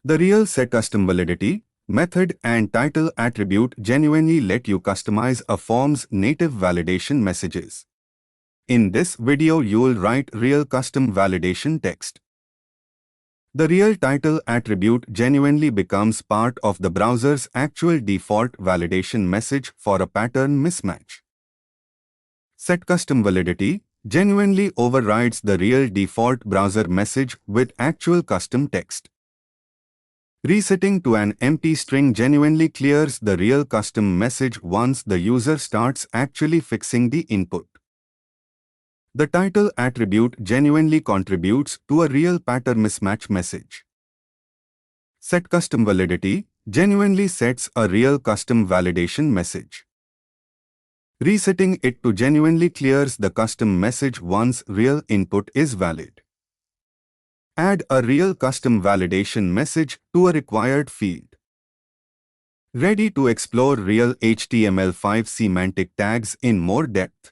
The real setCustomValidity method and title attribute genuinely let you customize a form's native validation messages. In this video, you'll write real custom validation text. The real title attribute genuinely becomes part of the browser's actual default validation message for a pattern mismatch. setCustomValidity genuinely overrides the real default browser message with actual custom text. Resetting to an empty string genuinely clears the real custom message once the user starts actually fixing the input. The title attribute genuinely contributes to a real pattern mismatch message. setCustomValidity genuinely sets a real custom validation message. Resetting it to genuinely clears the custom message once real input is valid. Add a real custom validation message to a required field. Ready to explore real HTML5 semantic tags in more depth?